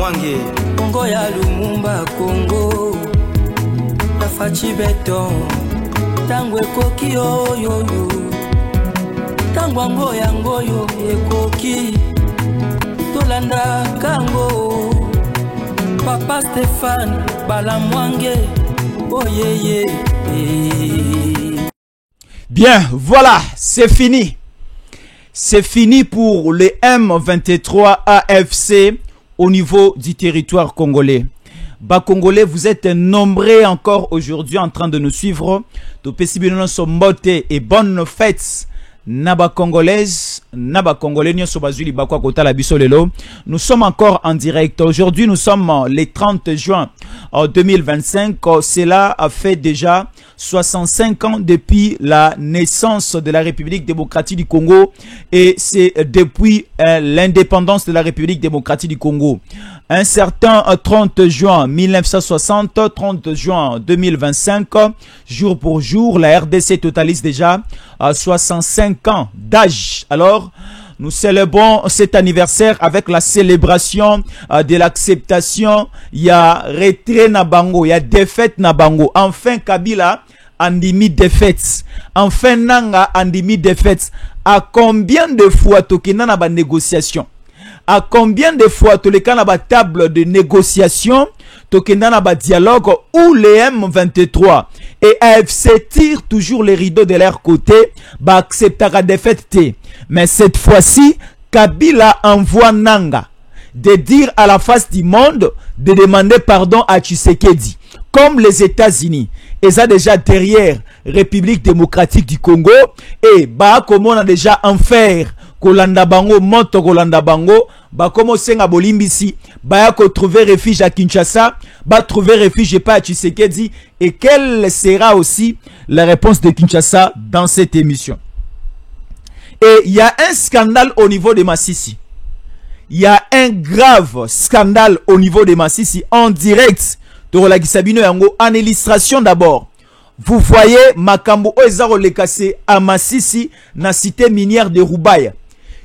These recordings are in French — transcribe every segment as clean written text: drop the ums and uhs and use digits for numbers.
Balamwange Congo ya Lumumba Congo Fachi beton Tango ekoki yo Tango yango yo ekoki Tolanda kango Papa Stéphane Balamwange Oh yeah. Bien, voilà, c'est fini. C'est fini pour le M23 AFC au niveau du territoire congolais. Bas Congolais, vous êtes nombreux encore aujourd'hui en train de nous suivre. Et bonne fête. Naba Congolaise, Naba Congolais, nous sommes encore en direct. Aujourd'hui, nous sommes le 30 juin 2025. Cela a fait déjà 65 ans depuis la naissance de la République démocratique du Congo et c'est depuis l'indépendance de la République démocratique du Congo. Un certain 30 juin 1960, 30 juin 2025, jour pour jour, la RDC totalise déjà 65 ans d'âge. Alors, nous célébrons cet anniversaire avec la célébration de l'acceptation. Il y a retrait na bango, il y a défaite na bango. Enfin, Kabila andimi défaite. Enfin, Nanga andimi défaite. À combien de fois tokena na ba négociation? À combien de fois toleka na ba table de négociation? Tokena na ba dialogue où les M23 et AFC tirent toujours les rideaux de leur côté, ba acceptera défaite té. Mais cette fois-ci, Kabila envoie Nanga de dire à la face du monde de demander pardon à Tshisekedi. Comme les États-Unis, et ça déjà derrière République démocratique du Congo, et bah comme on a déjà enfer Kolanda Bango, Monto Kolanda Bango, bah comme on sait à Bolimbisi, bah ko trouver refuge à Kinshasa, bah trouver refuge pas à Tshisekedi, et quelle sera aussi la réponse de Kinshasa dans cette émission. Et il y a un scandale au niveau de Massissi. Il y a un grave scandale au niveau de Massissi en direct. En illustration d'abord. Vous voyez Makambo Oezaro Lekase à Massissi, na cité minière de Roubaï.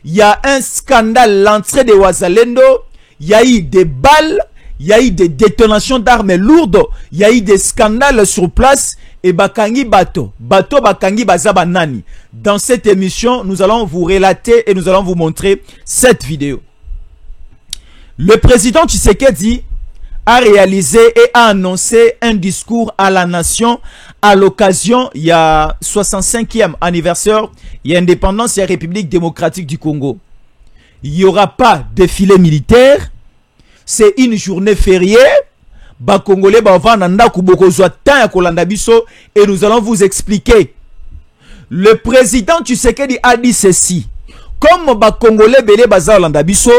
Il y a un scandale, l'entrée de Wazalendo. Il y a eu des balles. Il y a eu des détonations d'armes lourdes. Il y a eu des scandales sur place. Et Bakangi Bato Bakangi Bazaba Nani. Dans cette émission, nous allons vous relater et nous allons vous montrer cette vidéo. Le président Tshisekedi a réalisé et a annoncé un discours à la nation à l'occasion, il y a 65e anniversaire, il y a indépendance, il y a République démocratique du Congo. Il n'y aura pas de défilé militaire, c'est une journée fériée. Congolais et nous allons vous expliquer. Le président Tshisekedi a dit ceci. Comme Congolais belé bazalanda biso,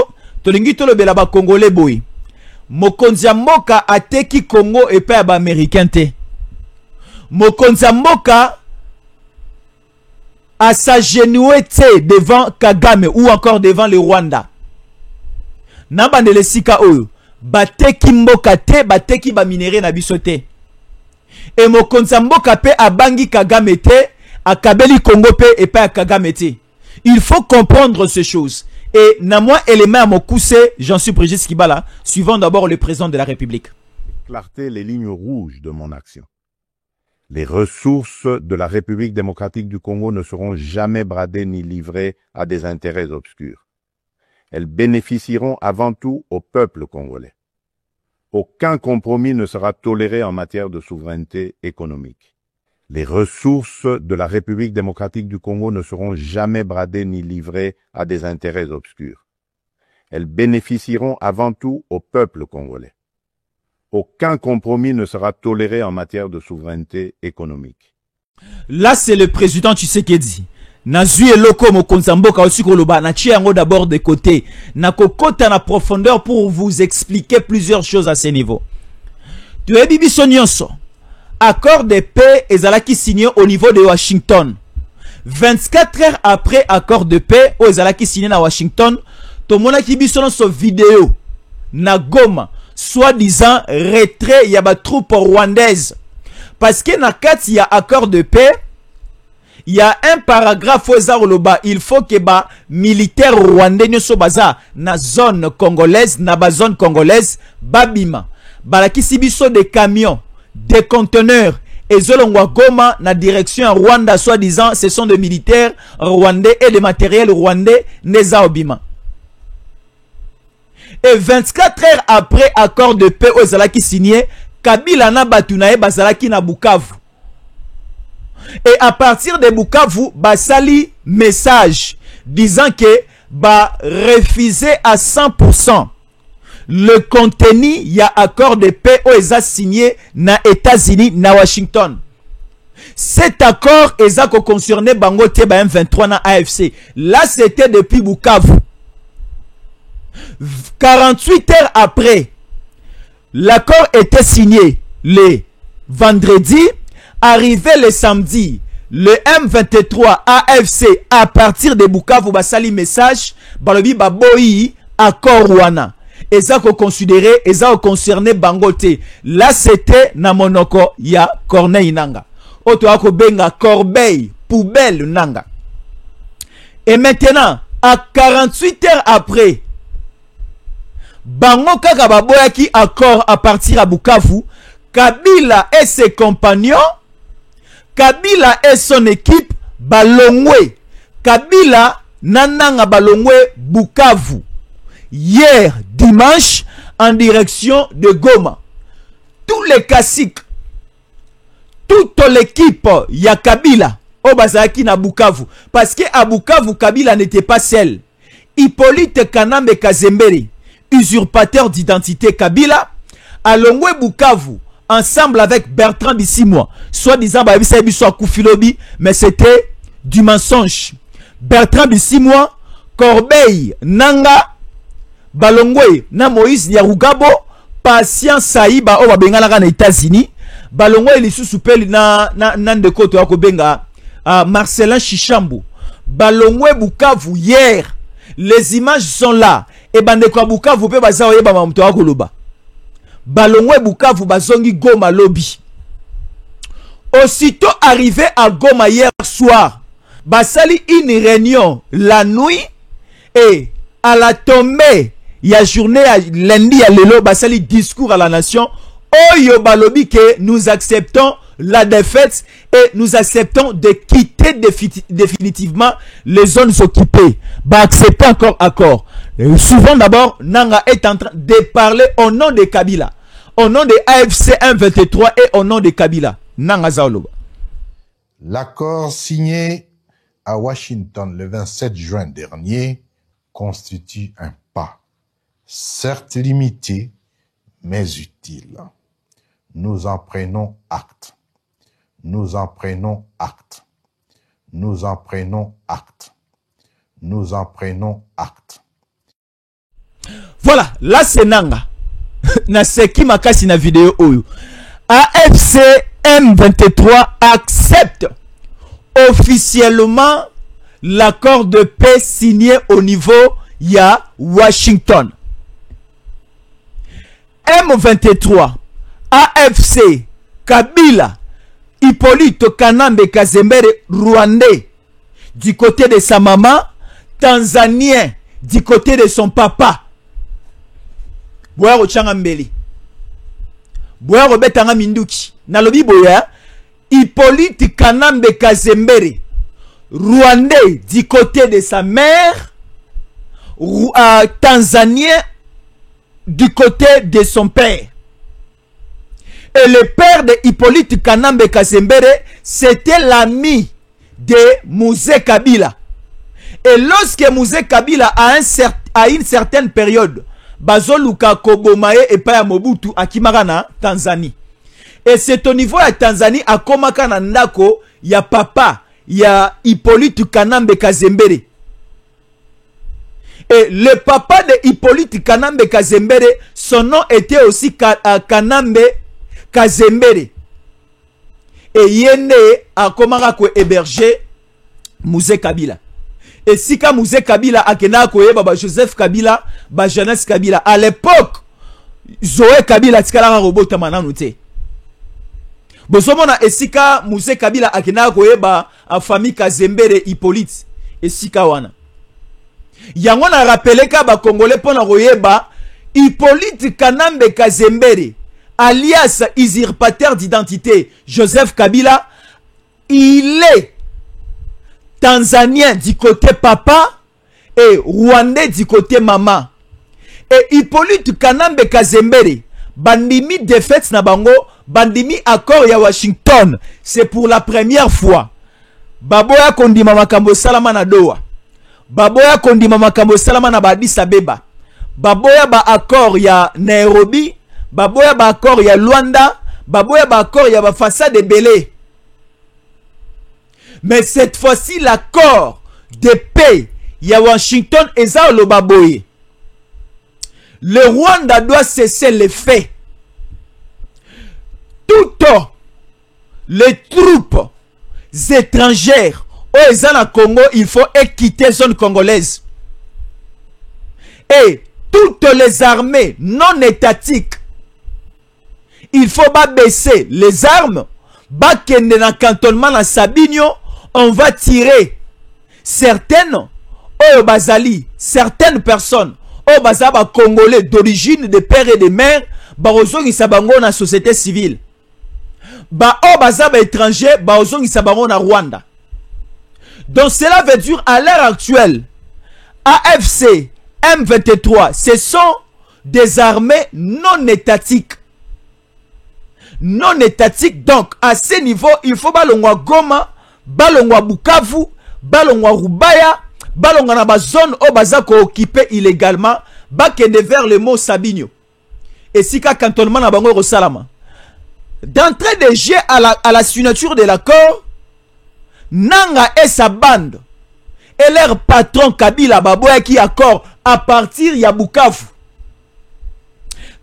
tolingi tolo bela Congolais boy. Mokonzi mboka ateki Congo et pas américain te. Mokonzi mboka a s'agenoué devant Kagame ou encore devant le Rwanda. Nabandele sika oyo. Bateki mboka te, bateki ba minéré na biso te. Et mokonzi mboka pe abangi Kagame te, akabeli Congo pe et pas Kagame te. Il faut comprendre ces choses. Et Namwa élément à mon coussé, j'en suis Brigitte Kibala, suivant d'abord le président de la République. Clarté les lignes rouges de mon action. Les ressources de la République démocratique du Congo ne seront jamais bradées ni livrées à des intérêts obscurs. Elles bénéficieront avant tout au peuple congolais. Aucun compromis ne sera toléré en matière de souveraineté économique. Les ressources de la République démocratique du Congo ne seront jamais bradées ni livrées à des intérêts obscurs. Elles bénéficieront avant tout au peuple congolais. Aucun compromis ne sera toléré en matière de souveraineté économique. Là, c'est le président Tshisekedi. Nazui eloko mokonzi mboka aussi koloba na tia yango d'abord de côté. Na kokota na profondeur pour vous expliquer plusieurs choses à ce niveau. Tu es bibi nyonso. Accord de paix ezalaki signé au niveau de Washington. 24 heures après accord de paix o ezalaki signé na Washington, tomonaki biso so vidéo na Goma, soi-disant retrait ya ba troupe rwandaise. Parce que na kati ya accord de paix, il y a un paragraphe il faut que ba militaire rwandais nyoso baza na zone congolaise na ba zone congolaise babima balakisi biso des camions, des conteneurs et zolongwa Goma na direction à Rwanda, soi-disant ce sont des militaires rwandais et des matériels rwandais neza obima. Et 24 heures après accord de paix aux Zalaki signé, Kabila na batunae bazalaki na Bukavu. Et à partir de Bukavu, basali message disant que ba refuser à 100% le contenu y a accord de paix aux signé na États-Unis na Washington. Cet accord est concerné bango te ba M23 na AFC. Là c'était depuis Bukavu. 48 heures après, l'accord était signé le vendredi, arrivé le samedi, le M23 AFC à partir de Bukavu basali message, balobi baboyi accord wana. Et ça qu'on considérait, et ça concerné Bangote. Là c'était na monoko ya Corneille Nanga. Oto ako benga corbeille, poubelle Nanga. Et maintenant, à 48 heures après, Bango kaka baboyaki accord à partir à Bukavu, Kabila et ses compagnons, Kabila et son équipe balongwe, Kabila nananga balongwe Bukavu. Hier dimanche en direction de Goma. Tous les classiques, toute l'équipe ya Kabila au bazaki na Bukavu, parce que à Bukavu Kabila n'était pas seul. Hippolyte Kanambe Kazembere, usurpateur d'identité Kabila, à Longwe Bukavu, ensemble avec Bertrand Bissimois, soi-disant Kufilobi, mais c'était du mensonge. Bertrand Bissimois, Corbeille Nanga, Balongwe na Moïse Nyarugabo, Patient Saïba au Babengala na États-Unis, Balongwe lisusu peli na ndeko to akobenga Marcelin Chichambo. Balongwe Bukavu hier, les images sont là. Et bandeko Bukavu pe baza oyeba mamto akoloba. Balongwe Bukavu bazongi Goma lobby. Aussitôt arrivé à Goma hier soir, basali une réunion la nuit et à la tombée ya journée à lundi à lelo basali discours à la nation. Oyo balobi que nous acceptons la défaite et nous acceptons de quitter définitivement les zones occupées. Bah accepter encore accord. Souvent d'abord, Nanga est en train de parler au nom de Kabila, au nom de AFC 123 et au nom de Kabila. Nanga Zaoloba. L'accord signé à Washington le 27 juin dernier constitue un pas, certes limité, mais utile. Nous en prenons acte. Nous en prenons acte. Nous en prenons acte. Nous en prenons acte. Voilà, là c'est Nanga. Na seki makasi na vidéo oyo. AFC M23 accepte officiellement l'accord de paix signé au niveau ya Washington. M23, AFC, Kabila, Hippolyte Kanambe Kazembere, Rwandais, du côté de sa maman, Tanzanien, du côté de son papa. Boya Changa Mbeli. Boya Robetanga Minduki. Nalobi Boya, Hippolyte Kanambe Kazembere, Rwandais, du côté de sa mère, Tanzanien, du côté de son père. Et le père de Hippolyte Kanambe Kazembere, c'était l'ami de Mouzé Kabila. Et lorsque Mouzé Kabila à une certaine période, Bazoluka Kobomae et Paya Mobutu Akimarana, Tanzanie. Et c'est au niveau de Tanzanie, à Komakana Ndako, il y a papa, il y a Hippolyte Kanambe Kazembere. Et le papa de Hippolyte Kanambe Kazembere, son nom était aussi Kanambe Kazembere. Et Yende a commencé à héberger Mouzé Kabila. Et si ka Mouzé Kabila a kenakoye baba Joseph Kabila, ba Jeunesse Kabila, à l'époque, Zoé Kabila tikala robota mananoute. bozomona esika Muse Kabila akina koyeba a famille Kazembere Hippolyte esika wana yango na rappeleka ba Congolais pona koyeba Hippolyte Kanambe Kazembere alias usurpateur d'identité Joseph Kabila, il est tanzanien du côté papa et rwandais du côté maman. Et Hippolyte Kanambe Kazembere bandimi défaite na bango, bandimi accord ya Washington, c'est pour la première fois. Baboya kondima makambo salama na Doha, baboya kondima makambo salama na Addis Abeba, baboya ba accord ya Nairobi, baboya ba accord ya Luanda, baboya ba accord ya ba façade de Belé. Mais cette fois-ci l'accord de paix ya Washington eza lo baboye. Le Rwanda doit cesser les faits. Toutes les troupes étrangères au Zana Congo, il faut quitter la zone congolaise. Et toutes les armées non étatiques, il faut pas baisser les armes. Bakende na cantonnement na Sabinyo, on va tirer certaines au Bazali, certaines personnes au Bazaba congolais d'origine de père et de mère, barozongi sabango na société civile. Ba au Bazaba étranger, barozongi sabango na Rwanda. Donc cela veut dire à l'heure actuelle, AFC, M23, ce sont des armées non étatiques. Non étatiques, donc à ce niveau, il faut balongwa Goma, balongwa Bukavu, balongwa Rubaya, balongwa na ba zone au bazako occupé illégalement, bakende vers le mont Sabinyo. Et si ka cantonnement na bango rosalama. D'entrée de jeu à la signature de l'accord, Nanga et sa bande et leur patron Kabila Baboya qui accord à partir ya Bukavu.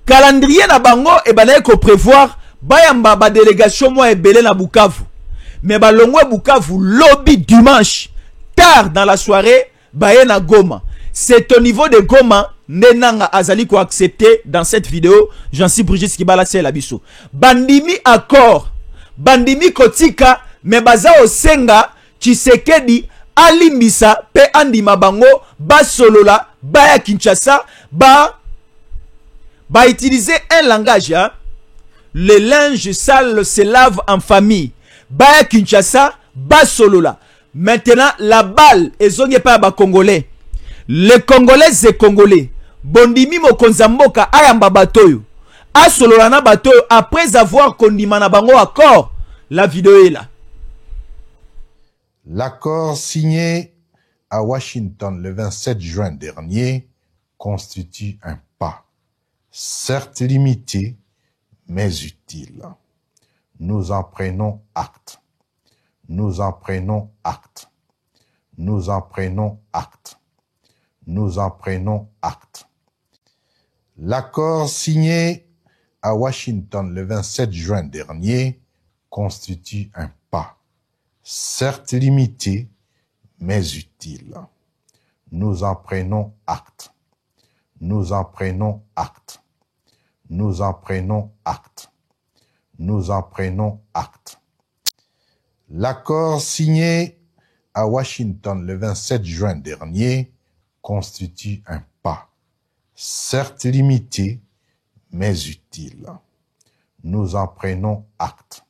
Calendrier na bango et banaye ko prévoir bayamba ba délégation moi ebele na Bukavu. Mais balongwe Bukavu lobby dimanche tard dans la soirée baye na Goma. C'est au niveau de Goma Nenanga Azali ko accepter dans cette vidéo. J'en suis Brigitte Kibala c'est la biso. Bandimi accord. Bandimi kotika mais baza osenga Tshisekedi alimbisa pe andima bango ba solola ba ya Kinshasa ba utiliser un langage hein? Le linge sale se lave en famille ba ya Kinshasa ba solola. Maintenant la balle ezonge pa ba Congolais. Les Congolais et Congolais bondimi mokonza mboka ayamba batoyo asolola na batoyo après avoir kondima na bango accord. La vidéo est là. L'accord signé à Washington le 27 juin dernier constitue un pas, certes limité, mais utile. Nous en prenons acte. Nous en prenons acte. Nous en prenons acte. Nous en prenons acte. L'accord signé à Washington le 27 juin dernier constitue un pas, certes limité, mais utile. Nous en prenons acte. Nous en prenons acte. Nous en prenons acte. Nous en prenons acte. L'accord signé à Washington le 27 juin dernier constitue un pas, certes limité, mais utile. Nous en prenons acte.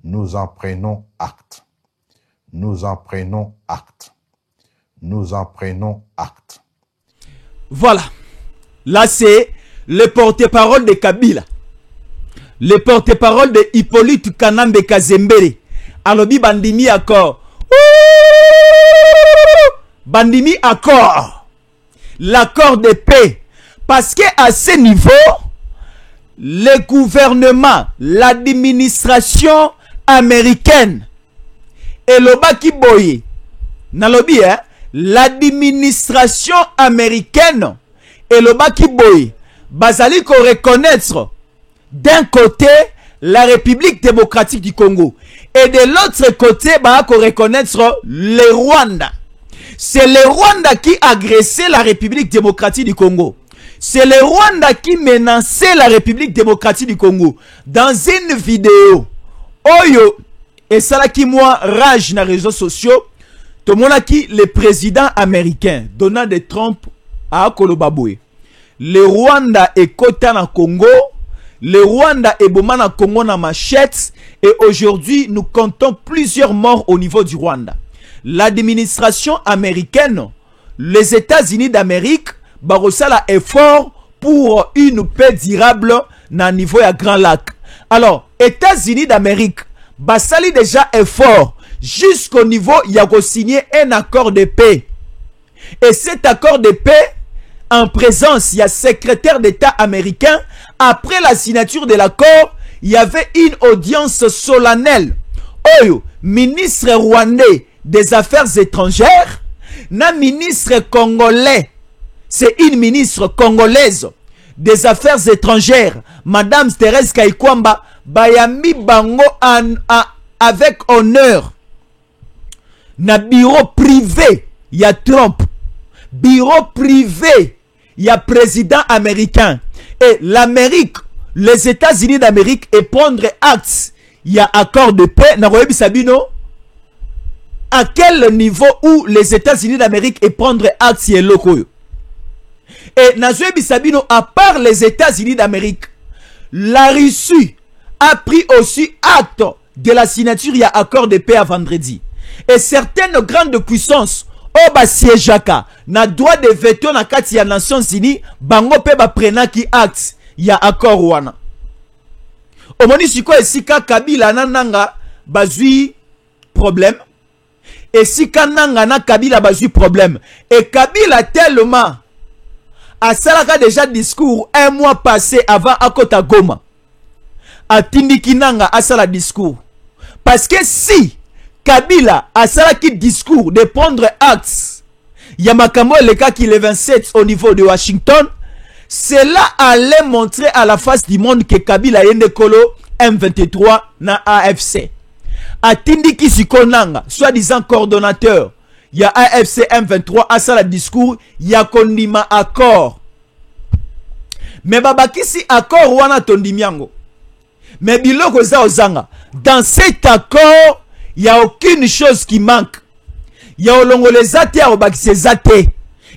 Nous en prenons acte. Nous en prenons acte. Nous en prenons acte. Voilà. Là, c'est le porte-parole de Kabila. Le porte-parole de Hippolyte Kanambe Kazembere. Alobi bandimi accord. Bandimi accord. L'accord de paix. Parce que à ce niveau, le gouvernement, l'administration américaine et le baki boye nalobi hein, l'administration américaine et le baki boye bazali ko reconnaître d'un côté la République démocratique du Congo et de l'autre côté ba ko reconnaître le Rwanda. C'est le Rwanda qui agressait la République démocratique du Congo. C'est le Rwanda qui menaçait la République démocratique du Congo. Dans une vidéo Oyo, et ça là qui moi rage dans les réseaux sociaux, tout le monde qui le président américain, Donald Trump, a Kolobaboué. Le Rwanda est côté dans Congo, le Rwanda est bomba dans Congo na machette, et aujourd'hui nous comptons plusieurs morts au niveau du Rwanda. L'administration américaine, les États-Unis d'Amérique, barosala effort pour une paix durable na niveau ya Grand Lac. Alors, États-Unis d'Amérique, basali déjà effort jusqu'au niveau ya ko signer un accord de paix. Et cet accord de paix, en présence, il y a secrétaire d'État américain, après la signature de l'accord, il y avait une audience solennelle. Oyo, ministre rwandais des Affaires étrangères, na ministre congolais, c'est une ministre congolaise des Affaires étrangères, Madame Thérèse Kaikwamba, bayami bango avec honneur. Na bureau privé, il y a Trump. Bureau privé, il y a président américain. Et l'Amérique, les États-Unis d'Amérique, et prendre acte, il y a accord de paix. Naroyebi Sabino, à quel niveau où les États-Unis d'Amérique et prendre acte, c'est loco. Et Naroyebi Sabino, à part les États-Unis d'Amérique, la Russie a pris aussi acte de la signature, il y a accord de paix à vendredi. Et certaines grandes puissances, Oba siégeaka, na droit de veto na kati ya Nations Unies, bango pe ba prena ki acte, ya accord wana. Omoni siko esika Kabila nananga bazui problème. Esika nanga na Kabila bazui problème. Et Kabila tellement a salaka déjà discours un mois passé avant Akota Goma. A tindiki nanga asala discours. Parce que si Kabila a salaki discours de prendre acte, Yamakamo le cas qui est le 27 au niveau de Washington, cela allait montrer à la face du monde que Kabila est kolo M23 na AFC. Atindiki Sikonanga, soi-disant coordonnateur, il y a AFC M23 à ça le discours, il y a kondima accord. Mais babaki si accord wana tondimiango. Mais biloko za ozanga, dans cet accord, il n'y a aucune chose qui manque. Il y a olongolezate ya obakisezate.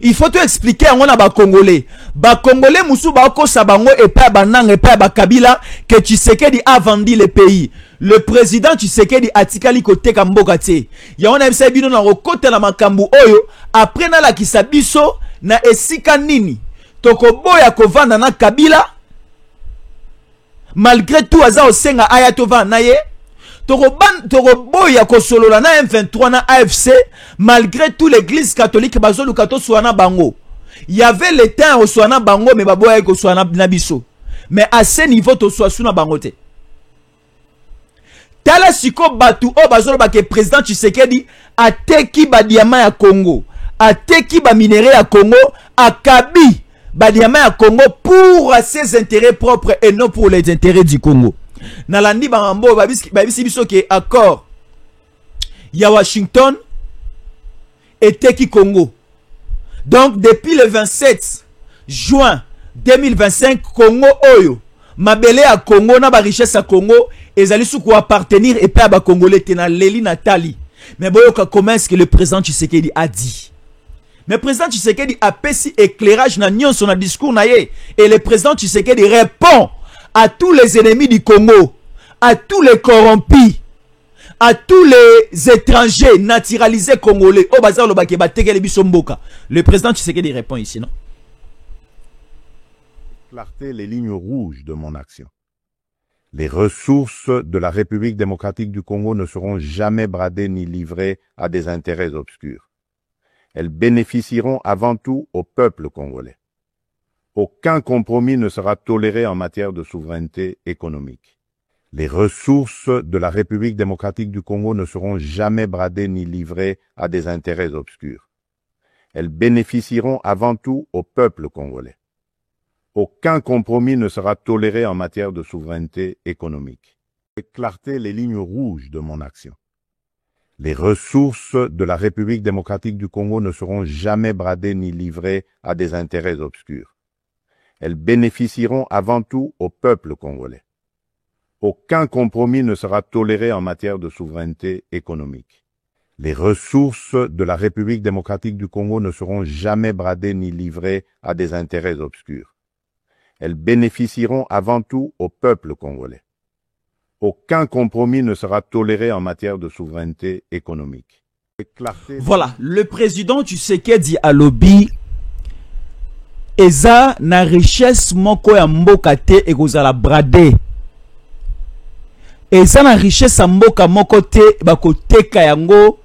Il faut te expliquer à ba Congolais. Ba Congolais musu ba okosa bango et pas banang et pas ba Kabila que Tshisekedi a vendu le pays. Le président Tshisekedi atikali kote kamboka te. Ya ona bisa bino na rokote na makambu oyo après na la kisabiso na esika nini. Tokoboya kovanda na Kabila. Malgré tout aza osenga ayatova na ye. Toroboya kosolola na M23 na AFC, malgré tout l'église catholique bazolu kato soana bango. Il y avait le temps au soana bango mais baboya ko soana nabiso. Mais à ce niveau to soasuna bangote. Tala siko batu o bazolo ba ke président Tshisekedi ateki ba diamant ya Congo, ateki ba minerai ya Congo, akabi ba diamant ya Congo pour ses intérêts propres et non pour les intérêts du Congo. Nalandi bangambo babisi biso ke accord ya Washington et Teki Congo. Donc depuis le 27 juin 2025 Congo oyo mabele à Congo na ba richesse à Congo ezali su ko appartenir et pas ba congolais tena leli natali. Mais boyoka comment est-ce que le président Tshisekedi a dit? Mais le président Tshisekedi a pesi éclairage na nyon son discours na ye et le président Tshisekedi répond à tous les ennemis du Congo, à tous les corrompus, à tous les étrangers naturalisés congolais. Le président Tshisekedi répond ici, non? Clarté les lignes rouges de mon action. Les ressources de la République démocratique du Congo ne seront jamais bradées ni livrées à des intérêts obscurs. Elles bénéficieront avant tout au peuple congolais. Aucun compromis ne sera toléré en matière de souveraineté économique. Les ressources de la République démocratique du Congo ne seront jamais bradées ni livrées à des intérêts obscurs. Elles bénéficieront avant tout au peuple congolais. Aucun compromis ne sera toléré en matière de souveraineté économique. Clarté les lignes rouges de mon action. Les ressources de la République démocratique du Congo ne seront jamais bradées ni livrées à des intérêts obscurs. Elles bénéficieront avant tout au peuple congolais. Aucun compromis ne sera toléré en matière de souveraineté économique. Les ressources de la République démocratique du Congo ne seront jamais bradées ni livrées à des intérêts obscurs. Elles bénéficieront avant tout au peuple congolais. Aucun compromis ne sera toléré en matière de souveraineté économique. Voilà, le président Tshisekedi alobi eza na richesse moko ya mboka te ekozala brade. Eza na richesse ya mboka moko te bakoteka yango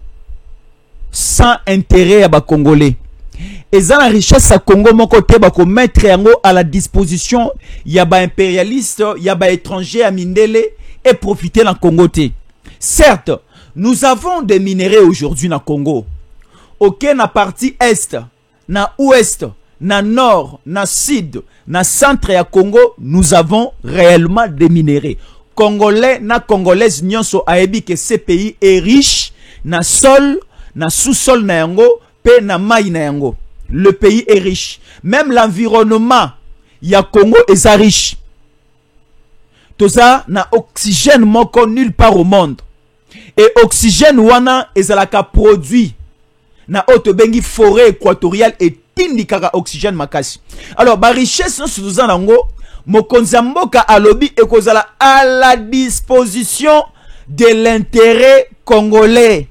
sans intérêt ya bakongolais. Eza na richesse ya Congo moko te bakomettre yango à la disposition ya ba impérialiste, ya ba étranger ya mindele et profiter na Congo te. Certes, nous avons des minéraux aujourd'hui na Congo. Ok, na partie est, na ouest, na nord, na sud, na centre ya Congo, nous avons réellement des minéraux. Congolais na congolaises nyonso aebi que ce pays est riche na sol, na sous-sol na yango, pe na mai na yango. Le pays est riche. Même l'environnement ya Congo est riche. Tout ça na oxygène moko nulle part au monde. Et oxygène wana ezalaka produit na otobengi forêt équatoriale et tindikaka oxygène makasi. Alors ba richesse non sous nango mokonzi mboka alobi ekozala à la disposition de l'intérêt congolais.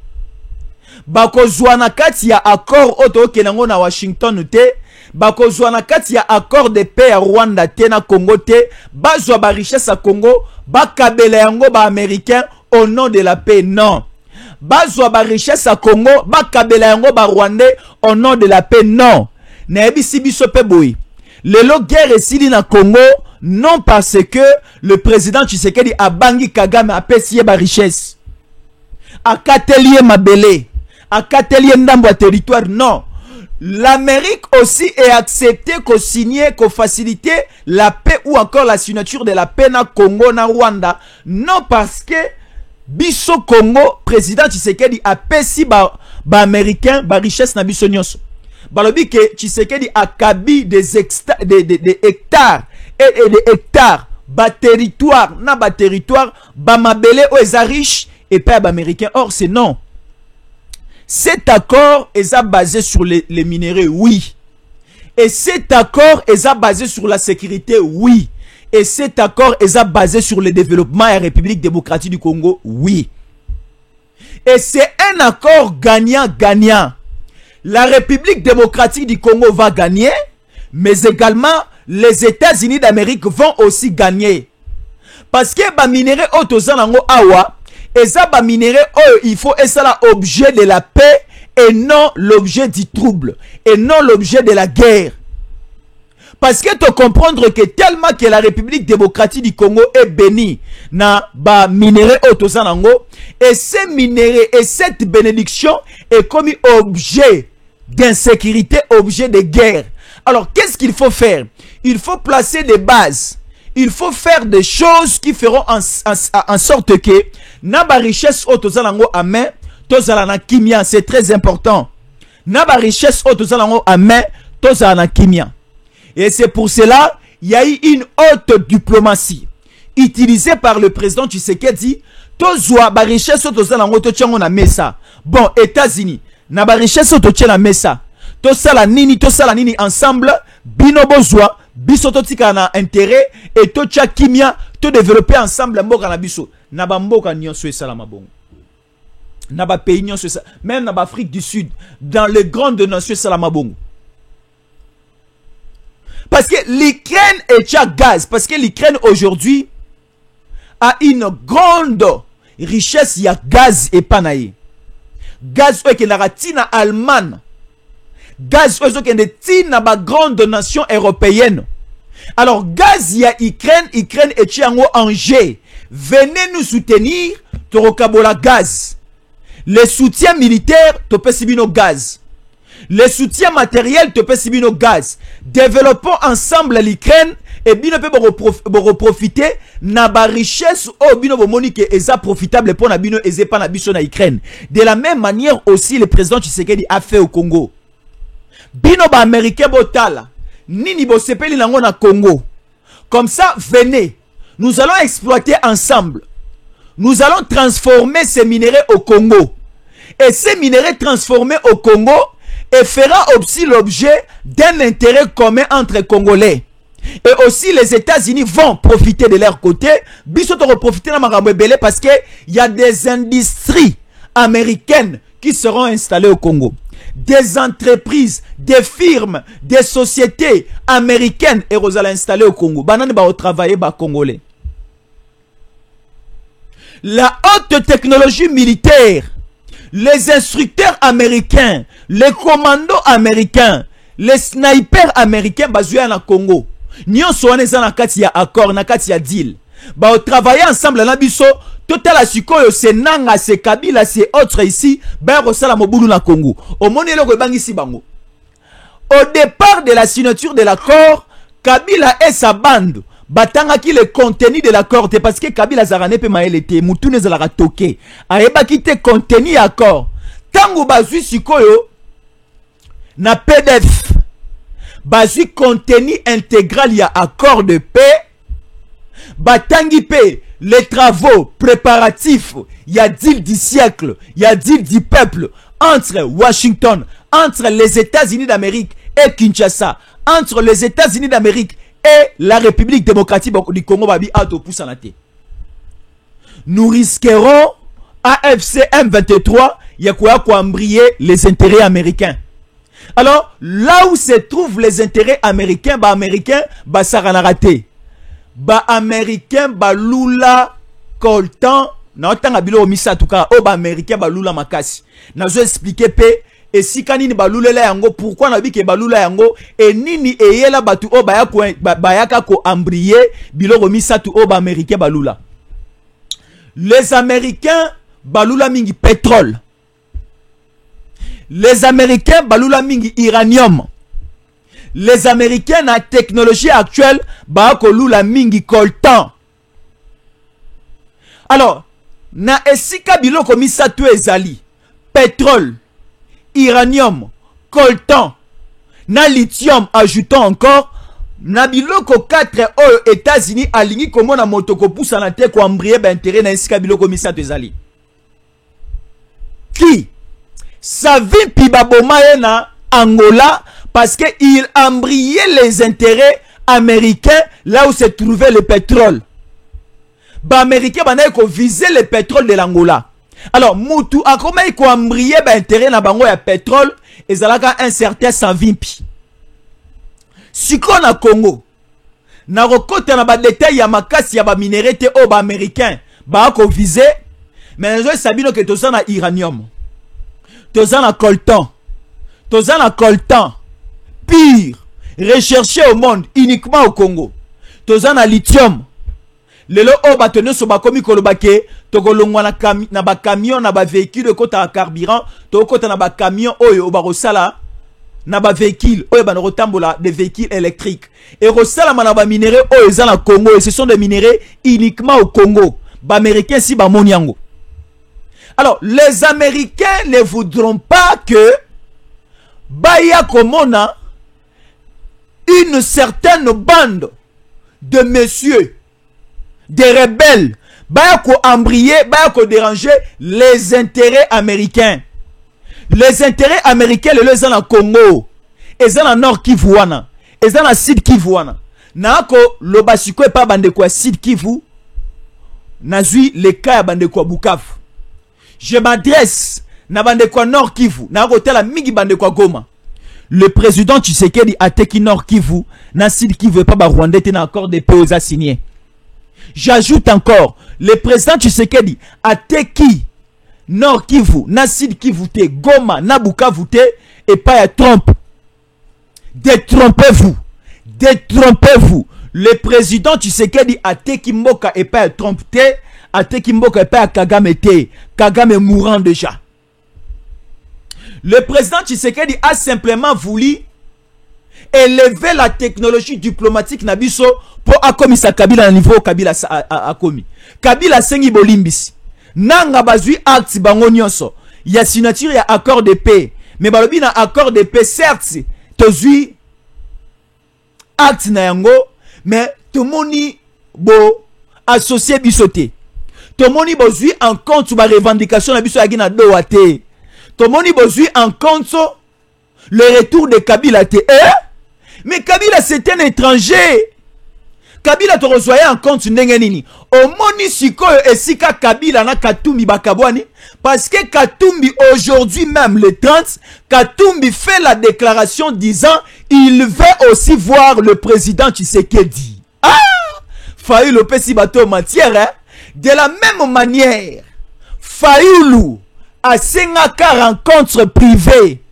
Bakozwa na kati ya accord oto kenango na Washington te, bakozwa na kati ya accord de paix ya Rwanda te na Congo te, bazwa ba richesse à Congo, bakabela yango ba américain au nom de la paix, non. Bazwa ba richesse à Congo, bakabela yango ba Rwandais au nom de la paix, non. Na ebisi biso pe boyi. Lelo guerre esili na Congo, non parce que le président Tshisekedi a bangi Kagame a pesiye ba richesse. A katelier mabele, a katelier ndambo territoire, non. L'Amérique aussi est acceptée qu'on signe, qu'on facilite la paix ou encore la signature de la paix na Congo, na Rwanda. Non parce que biso Congo, président Tshisekedi a pesi ba américain, ba richesse na biso nyonso. Balobi que Tshisekedi a kabi des hectares et des hectares, ba territoire, ba mabele ou eza riche et pas ba américain. Or c'est non. Cet accord est basé sur les minéraux, oui. Et cet accord est basé sur la sécurité, oui. Et cet accord est basé sur le développement de la République démocratique du Congo, oui. Et c'est un accord gagnant-gagnant. La République démocratique du Congo va gagner, mais également les États-Unis d'Amérique vont aussi gagner. Parce que les minéraux autosanango awa, il faut être l'objet de la paix et non l'objet du trouble et non l'objet de la guerre. Parce que tu comprendre que tellement que la République démocratique du Congo est bénie na ba minéraux autosanango et ces minéraux et cette bénédiction est comme objet d'insécurité, objet de guerre. Alors qu'est-ce qu'il faut faire? Il faut placer des bases. Il faut faire des choses qui feront en sorte que na ba richesse otozalango à main, tozalana kimia, c'est très important. Na ba richesse otozalango à main, tozalana kimia. Et c'est pour cela, il y a eu une haute diplomatie utilisée par le président Tshisekedi. Tozwa ba richesse otozalango tochango na mesa. Bon, États-Unis, na ba richesse otochango na mesa. Tosala nini ensemble, binobozwa. Biso totika na intérêt et tocha kimia to développer ensemble mboka na biso na ba mboka nyonso esala mabongo na ba pays nyonso esala même na ba Afrique du Sud dans les grandes nations esala mabongo parce que l'Ukraine est gaz parce que l'Ukraine aujourd'hui a une grande richesse, il y a gaz et panaï gaz qui la ratina Allemagne gaz na ba grande nation européenne. Alors gaz il y a Ukraine est en Angers. Venez nous soutenir Torokabola gaz. Les soutiens militaires te pesibino gaz. Les soutiens matériels te pesibino gaz. Développons ensemble l'Ukraine et bino peut reprofiter na ba richesse au bino bomoni que eza profitable pour na bino eze pa na biso na Ukraine. De la même manière aussi le président Tshisekedi a fait au Congo. Bino ba américain botala nini bo sepeli nango na Congo. Comme ça venez nous allons exploiter ensemble. Nous allons transformer ces minéraux au Congo. Et ces minéraux transformés au Congo fera aussi l'objet d'un intérêt commun entre Congolais. Et aussi les États-Unis vont profiter de leur côté. Biso to profiter na makambo ebele parce que il y a des industries américaines qui seront installées au Congo. Des entreprises, des firmes, des sociétés américaines et rosala installées au Congo. Banane ba travailler ba congolais. La haute technologie militaire, les instructeurs américains, les commandos américains, les snipers américains basés na Congo. Nyonso wana eza na kati ya accord, na kati ya deal. Ba travailler ensemble na biso, total asikoyo se nanga se Kabila se autres ici, ba rosala mobulu na Congo. Omoni eloko ebangisi bango. Au départ de la signature de l'accord, Kabila et sa bande batangaki le contenu de l'accord parce que Kabila zarane pe maele te mutune zalaka toke. Ayebaki te contenu ya accord. Tango bazui sikoyo na PDF bazui contenu intégral ya accord de paix, batangi pe les travaux préparatifs ya deal du siècle, ya deal du peuple entre Washington, entre les États-Unis d'Amérique et Kinshasa, entre les États-Unis d'Amérique et la République démocratique du Congo babi auto poussanate. Nous risquerons AFC M23 yakuya embrayer les intérêts américains. Alors, là où se trouvent les intérêts américains, bah américains, bah saranarate. Bah américains, bah lula coltan, na otanga bilo omisa en tout cas, oh bah américains, bah lula makasi. Na zo expliquer pe, et si kanini bah lula la yango, pourquoi na bike bah lula yango, et nini e yela batu oh bah yaka ko ambriye, bilo omisa tu oh bah américains, bah lula. Les américains, bah lula mingi pétrole. Les Américains balula mingi uranium. Les Américains na technologie actuelle ba kolula mingi coltan. Alors, na esika biloko misatu ezali pétrole, uranium, coltan, na lithium ajoutons encore na biloko 4 aux États-Unis alingi komona motoko poussa na te ko embrier ba intérêt na esika biloko misatu ezali. Qui Savin Pibabomaye na Angola parce qu'il embrayait les intérêts américains là où se trouvait le pétrole. Bah américain banaye ko viser le pétrole de l'Angola. Alors mutu akoma ko embrayé ba intérêt na bango ya pétrole ezalaka un certain Savimpi. Siko na Congo na rekota na ba détail ya makasi ya ba minéralité au ba américain ba ko viser mais je sabino que to ça na uranium. Tozan a coltan. Tozan a coltan. Pire. Recherché au monde. Uniquement au Congo. Tozan a lithium. Lelo o batene so bakomi kolobake. Tokolongwa na ba camion na ba véhicule kota a carburant. Tokota na ba camion oyo barosala. Na ba véhicule. Oyo ba rotambola des véhicules électriques. Et rosala na ba minéraux oyo za na Congo. Et ce sont des minéraux uniquement au Congo. Ba américain si ba moniango. Alors, les Américains ne voudront pas que Baya Komona, une certaine bande de messieurs, des rebelles, Baya ko embrayer, Baya ko déranger les intérêts américains. Les intérêts américains, les gens en Congo, les gens en Nord Kivu, les gens en Sud Kivu. Nako, le basiko et pas bande quoi Sud Kivu, nazui les cas bande quoi Bukavu. Je m'adresse na bande kwa Nord Kivu, na hôtel mingi bande kwa Goma. Le président Tshisekedi a teki Nord Kivu, na Sud Kivu pas ba Rwanda te na accord de paix aux signé. J'ajoute encore, le président Tshisekedi a teki Nord Kivu, na Sud Kivu te Goma, na Bukavu te et pas ya Trump. Détrompez-vous. Détrompez-vous. Le président Tshisekedi a teki Mboka et pas ya Trump te. Ate Kimboka et pas Kagame te. Kagame mourant déjà. Le président Tshisekedi a simplement voulu élever la technologie diplomatique nabiso pour akomisa Kabila à niveau Kabila a commis. Kabila sengi bolimbisi. Nanga bazui acte bango nyonso. Ya signature ya accord de paix. Mais balobi na accord de paix certes tozui acte na yango mais tomoni bo associé bisoté. Tomoni bozui en compte ba revendication na biso yaki na doa te. Tomoni bozui en compte le retour de Kabila te. Mais Kabila c'est un étranger. Kabila te reçoit en compte ndenge nini. Omoni sikoyo esika Kabila na Katumbi bakabwani parce que Katumbi aujourd'hui même le 30, Katumbi fait la déclaration disant il veut aussi voir le président Tshisekedi. Ah! Fayulu pesi bato matière hein? De la même manière, Fayulu a 5 rencontre privée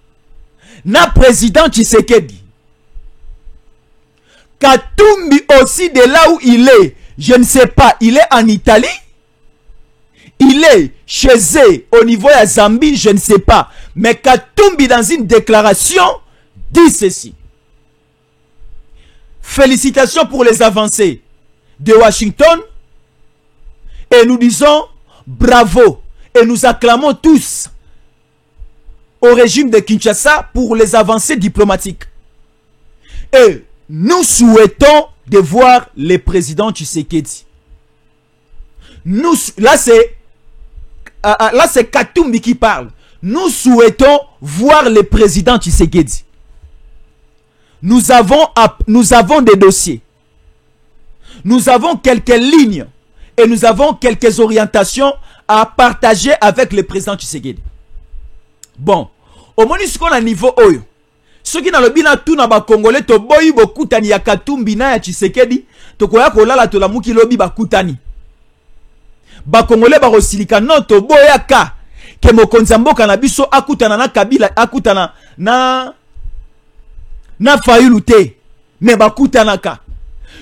na président Tshisekedi. Katumbi aussi de là où il est, je ne sais pas, il est en Italie, il est chez eux au niveau de Zambie, je ne sais pas. Mais Katumbi dans une déclaration dit ceci. Félicitations pour les avancées de Washington et nous disons bravo et nous acclamons tous au régime de Kinshasa pour les avancées diplomatiques. Et nous souhaitons de voir le président Tshisekedi. Là c'est Katumbi qui parle. Nous souhaitons voir le président Tshisekedi. Nous avons des dossiers. Nous avons quelques lignes et nous avons quelques orientations à partager avec le président Tshisekedi. Bon, au moins ce qu'on a niveau oyo. Ceux qui n'ont le bina tout na ba Congolais to boyi bokutani ya Katumbi na ya Tshisekedi to koya kolala to la muki lobi bakutani. Ba Congolais ba rosilika no to boya ka ke mokonzi mboka na biso akutana na Kabila akutana na Fayulu te mais bakutana ka.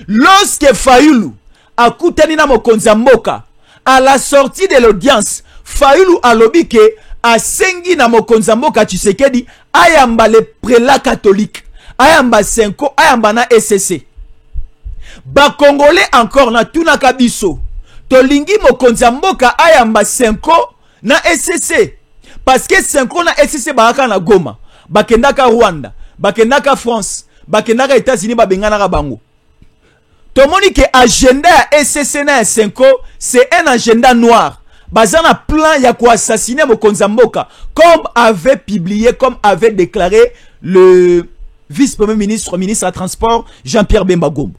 Lorsque Fayulu akutani na mokonzi mboka à la sortie de l'audience Fayulu alobi ke asengi na mokonzi mboka Tshisekedi ayamba le prélat catholique ayamba Senko ayamba na SCC ba Congolais encore na tuna kabiso tolingi mokonzi mboka ayamba Senko na SCC parce que Senko na SCC baaka na Goma bakendaka Rwanda bakendaka France bakendaka États-Unis babengana bango. Tomoni ke agenda ya SCC na Senko c'est un agenda noir. Bazana plan ya ko assassiner mokonzi mboka comme avait publié, comme avait déclaré le vice-premier ministre, ministre à transport Jean-Pierre Bemba Gombo.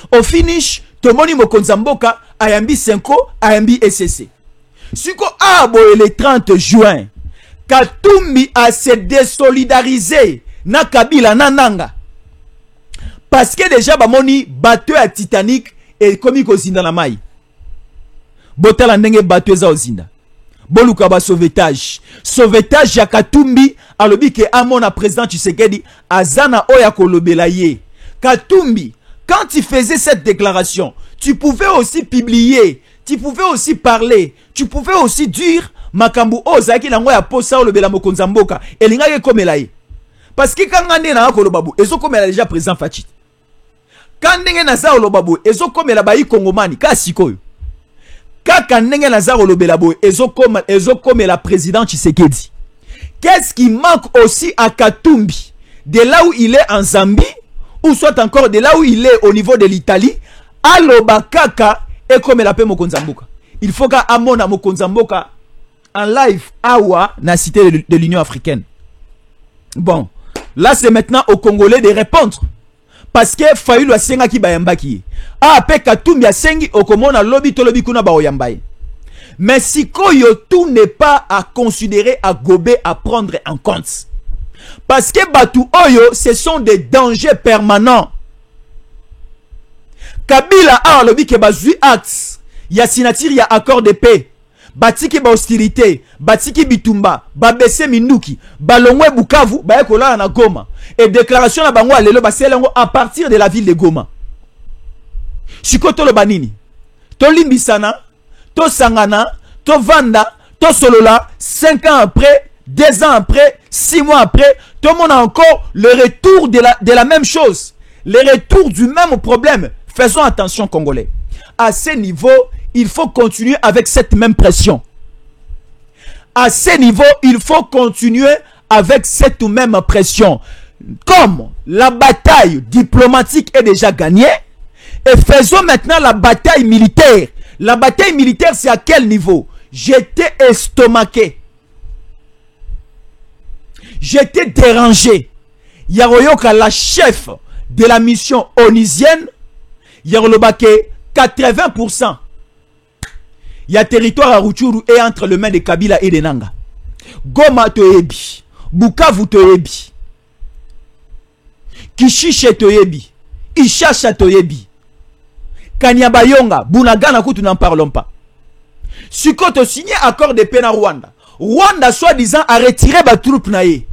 Au finish, tomoni mokonzi mboka ayambi Senko, ayambi SCC. Siko aboye le 30 juin, Katumbi a se désolidarisé na Kabila na Nanga. Parce que déjà bamoni bateau à Titanic et komi ko zinda na mai. Botala ndenge bateau za ozinda. Boluka ba sauvetage. Sauvetage ya Katumbi alobi ke amona président Tshisekedi azana oya kolobela ye. Katumbi, quand tu faisais cette déclaration, tu pouvais aussi publier, tu pouvais aussi parler, tu pouvais aussi dire makambu ozaki nango ya posa olobela mokonzi mboka elinga ke komela ye. Parce que quand ngande na kolobabu ezo komela déjà président Fachi. Quand ndenge na za olobabu ezo komela ba yi kongomani ka sikoyo. Kaka ndenge na za olobela bo ezo komela président Tshisekedi. Qu'est-ce qui manque aussi à Katumbi de là où il est en Zambie ou soit encore de là où il est au niveau de l'Italie aloba kaka et komela pe mokonzi mboka. Il faut ka amona mokonzi mboka en live awa na cité de l'Union africaine. Bon, là c'est maintenant aux Congolais de répondre. Parce que Fayulu a senga ki bayambaki. Ah, pe Katumbi a sengi okomona lobby to lobby kuna ba oyambaye. Mais si koyo tout n'est pas à considérer, à gober, à prendre en compte. Parce que Batu Oyo, ce sont des dangers permanents. Kabila a lobby ke bazui acte. Ya signature, ya accord de paix. Batiki ba hostilité, batiki bitumba, ba bese minduki, ba longwe Bukavu, ba ekola na Goma. Et déclaration na bango alelo ba selengo à partir de la ville de Goma. Sikoto lo banini. To limbisana, to sangana, to vanda, to solola, 5 ans après, 2 ans après, 6 mois après, tout le monde a encore le retour de la même chose. Le retour du même problème. Faisons attention Congolais. À ce niveau, il faut continuer avec cette même pression. À ce niveau, il faut continuer avec cette même pression. Comme la bataille diplomatique est déjà gagnée, et faisons maintenant la bataille militaire. La bataille militaire, c'est à quel niveau? J'étais estomaqué. J'étais dérangé. Yaroyoka, la chef de la mission onusienne, Yarolobake, 80%. Il y a territoire à Rutshuru et entre les mains de Kabila et de Nanga. Goma toyebi, Bukavu toyebi, Kishishe toyebi, Ishasha toyebi, Kanyabayonga, Bunagana kutu n'en parlons pas. Sukoto signé accord de paix na Rwanda. Rwanda soi-disant a retiré ba troupe naé.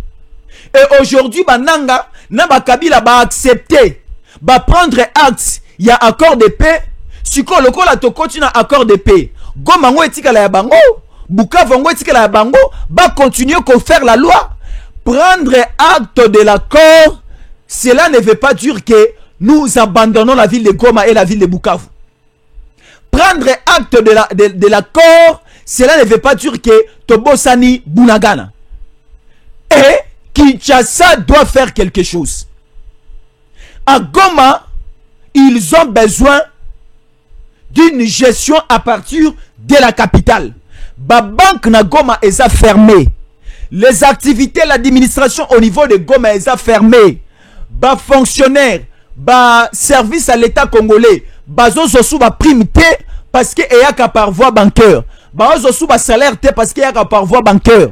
Et aujourd'hui Bananga, Naba Kabila ba accepter, ba prendre acte, il y a accord de paix. Suko loko la tokoti na accord de paix. Goma ngo etika la ya bango. Bukavu ngo etika la ya bango. Ba continuer qu'on faire la loi. Prendre acte de l'accord, cela ne veut pas dire que nous abandonnons la ville de Goma et la ville de Bukavu. Prendre acte de l'accord, cela ne veut pas dire que Tobosani Bunagana. Et Kinshasa doit faire quelque chose. À Goma, ils ont besoin d'une gestion à partir de la capitale. Ba banque na Goma est fermée. Les activités, l'administration au niveau de Goma est fermée. Ba fonctionnaires, ba service à l'État congolais, ba zozo ba prime té parce que y a qu'à par voie bancaire. Ba zozo ba salaire té parce que y a qu'à par voie bancaire.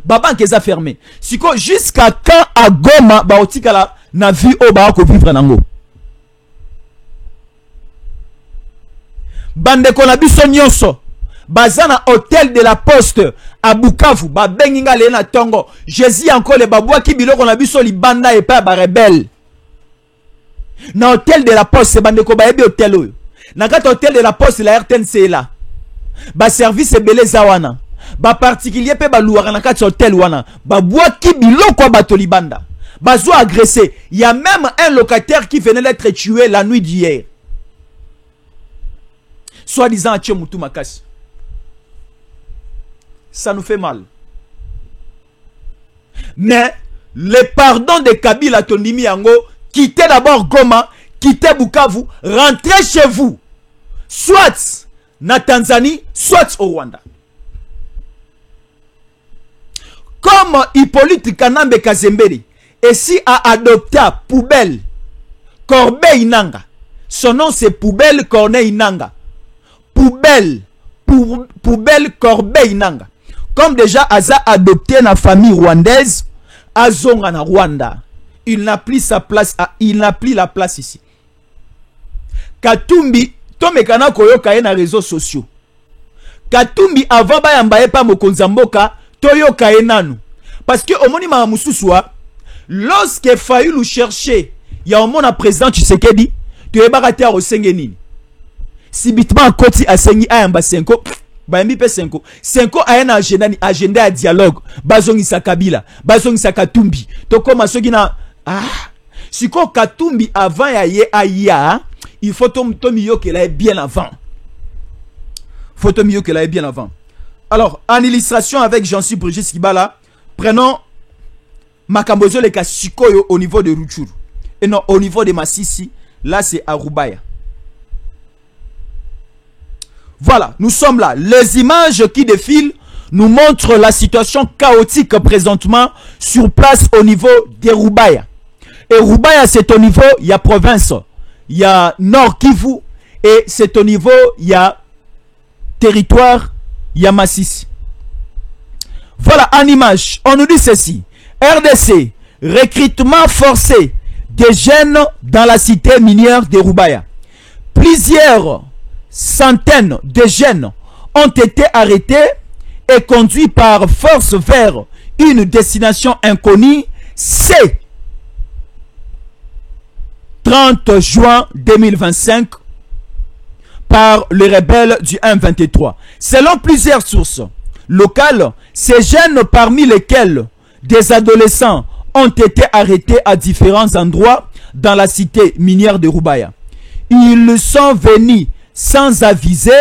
Ba banque est fermée. Siko jusqu'à quand à Goma ba otikala na vie au ba ko vivre nango. Bande konabiso nyonso bazana hôtel de la poste à Bukavu ba benginga lena tongo Jésus encore le babwa ki biloko na biso libanda et pas ba rebelle na hôtel de la poste bande ko ba ebi hôtel oyo na kata hôtel de la poste la RTNC là ba service beleza wana ba particulier pe ba luara na kata hôtel wana babwa ki biloko ba to libanda bazo agressé. Il y a même un locataire qui venait d'être tué la nuit d'hier. Soi-disant à Tchemutu Makasi. Ça nous fait mal. Mais le pardon de Kabila Tondimi Yango, quittez d'abord Goma, quittez Bukavu, rentrez chez vous. Soit na Tanzanie, soit au Rwanda. Comme Hippolyte Kanambe Kazemberi, et si a adopté Poubelle Corbeil Nanga, son nom c'est Poubelle Corneille Nanga. Poubelle Corbeil Nanga. Comme déjà Aza adopté la famille rwandaise, Azonga na Rwanda. Il n'a plus sa place, il n'a plus la place ici. Katumbi, Tomekana Koyoka na réseaux sociaux. Katumbi avant bayambaye pa mokonzamboka, Toyoka nanu. Parce que au moni ma mususwa, lorsque Fayulu chercher, il y a un monde à président Tshisekedi, tu es baraté à Osengenini. Si bitman koti asengi ayamba 5 ba mbi pe 5 a un agenda à dialogue bazongi sa Kabila bazongi sa Katumbi to koma soki na siko Katumbi avant ya ye aya il faut tomio que là bien avant alors en illustration avec Jean-Cy Brigitte Kibala prenons Makambozo le Kasikoyo au niveau de Rutshuru et non au niveau de Masisi là c'est à Rubaya. Voilà, nous sommes là. Les images qui défilent nous montrent la situation chaotique présentement sur place au niveau de Rubaya. Et Rubaya, c'est au niveau, il y a province, il y a Nord Kivu, et c'est au niveau, il y a territoire, il y a Masisi. Voilà, en image, on nous dit ceci. RDC, recrutement forcé des jeunes dans la cité minière de Rubaya. Plusieurs centaines de jeunes ont été arrêtés et conduits par force vers une destination inconnue. C'est 30 juin 2025 par les rebelles du M23. Selon plusieurs sources locales, ces jeunes parmi lesquels des adolescents ont été arrêtés à différents endroits dans la cité minière de Rubaya. Ils sont venus sans aviser,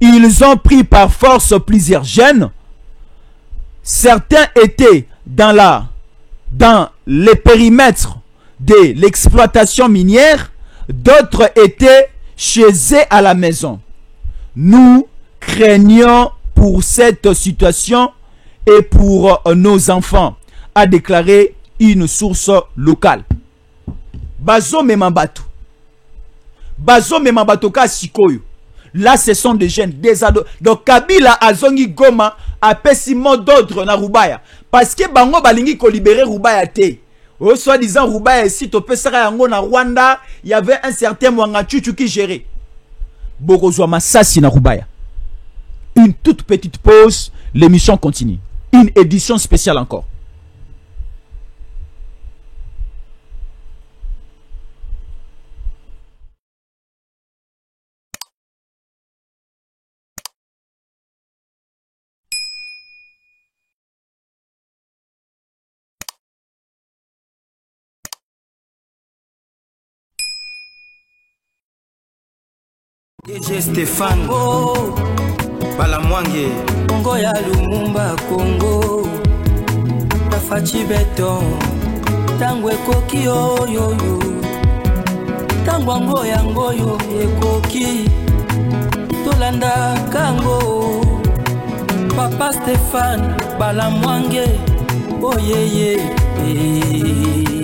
ils ont pris par force plusieurs jeunes. Certains étaient dans les périmètres de l'exploitation minière, d'autres étaient chez eux à la maison. Nous craignons pour cette situation et pour nos enfants, a déclaré une source locale. Bazo memambatu. Bazo memambatu ka sikoyo. Là, ce sont des jeunes, des ados. Donc, Kabila Azongi Goma a pesi mot d'ordre na Rubaya. Parce que Bango Balingi ko libérer Rubaya te. Au soi-disant Rubaya ici, topé sera yango na Rwanda, il y avait un certain Mwangachuchu qui gérait. Bokozwa Massassi na Rubaya. Une toute petite pause, l'émission continue. Une édition spéciale encore. DJ Stéphane oh, Balamwange Congo ya Lumumba Congo Tafachi beton Tangwe koki oyoyo Tangwango yangoyo ekoki Tolanda kango Papa Stéphane Balamwange oh yeah yeah